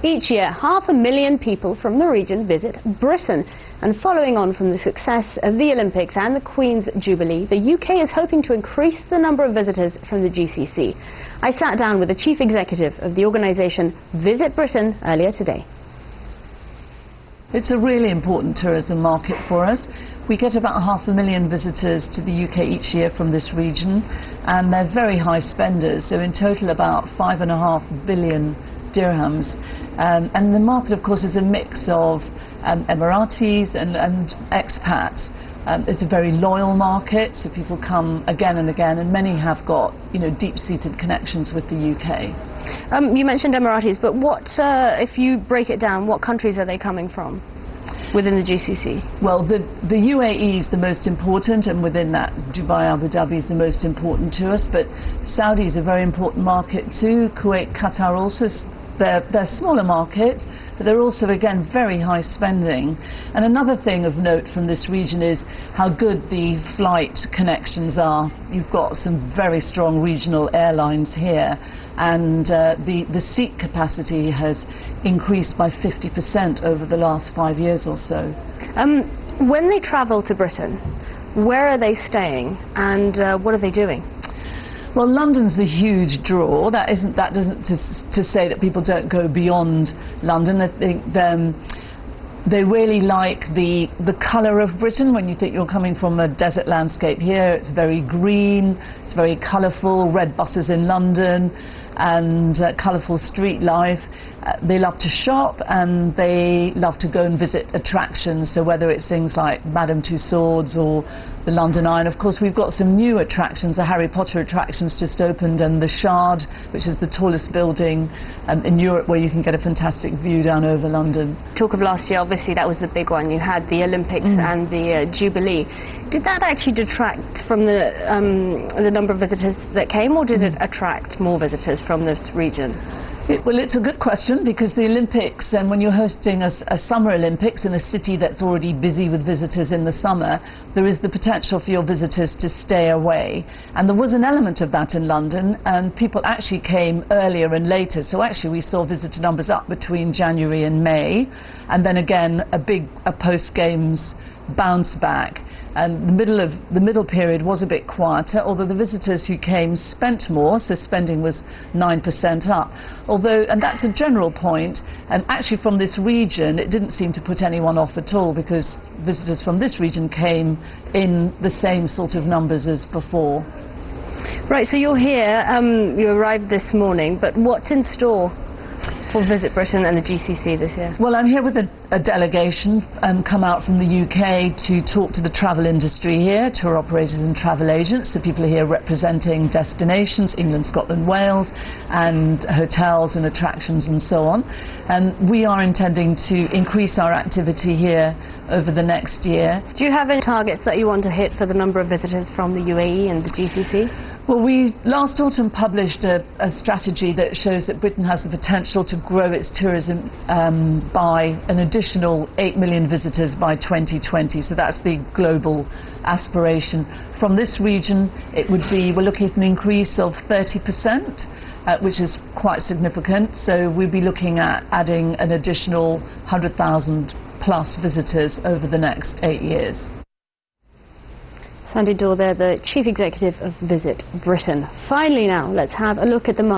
Each year, 500,000 people from the region visit Britain. And following on from the success of the Olympics and the Queen's Jubilee, the UK is hoping to increase the number of visitors from the GCC. I sat down with the chief executive of the organisation Visit Britain earlier today. It's a really important tourism market for us. We get about 500,000 visitors to the UK each year from this region, and they're very high spenders, so in total about 5.5 billion dirhams. And the market, of course, is a mix of Emiratis and expats. It's a very loyal market, so people come again and again, and many have got, deep-seated connections with the UK. You mentioned Emiratis, but what, if you break it down, what countries are they coming from within the GCC? Well, the UAE is the most important, and within that, Dubai, Abu Dhabi is the most important to us. But Saudi is a very important market too. Kuwait, Qatar also. They're smaller markets, but they're also, again, very high spending. And another thing of note from this region is how good the flight connections are. You've got some very strong regional airlines here, and the seat capacity has increased by 50% over the last 5 years or so. When they travel to Britain, where are they staying, and what are they doing? Well, London's the huge draw. That isn't to say that people don't go beyond London. I think they really like the colour of Britain. When you think you're coming from a desert landscape here, it's very green, it's very colourful, red buses in London, and colourful street life. They love to shop, and they love to go and visit attractions, so whether it's things like Madame Tussauds or the London Eye. And of course we've got some new attractions. The Harry Potter attractions just opened, and the Shard, which is the tallest building in Europe, where you can get a fantastic view down over London. Talk of last year, obviously that was the big one. You had the Olympics and the Jubilee. Did that actually detract from the number of visitors that came, or did it attract more visitors from this region? Well, it's a good question, because the Olympics, and when you're hosting a summer Olympics in a city that's already busy with visitors in the summer, there is the potential for your visitors to stay away. And there was an element of that in London, and people actually came earlier and later. So actually we saw visitor numbers up between January and May, and then again a post-games bounce back. And the middle period was a bit quieter, although the visitors who came spent more, so spending was 9% up. And that's a general point, and actually from this region it didn't seem to put anyone off at all, because visitors from this region came in the same sort of numbers as before. Right, so you're here, you arrived this morning, but what's in store for Visit Britain and the GCC this year? Well, I'm here with a delegation come out from the UK to talk to the travel industry here, tour operators and travel agents. So people are here representing destinations, England, Scotland, Wales, and hotels and attractions and so on. And we are intending to increase our activity here over the next year. Do you have any targets that you want to hit for the number of visitors from the UAE and the GCC? Well, we last autumn published a strategy that shows that Britain has the potential to grow its tourism by an additional 8 million visitors by 2020. So that's the global aspiration. From this region, we're looking at an increase of 30%, which is quite significant. So we'll be looking at adding an additional 100,000 plus visitors over the next 8 years. Sandi, Dawe there, the Chief Executive of Visit Britain. Finally now, let's have a look at the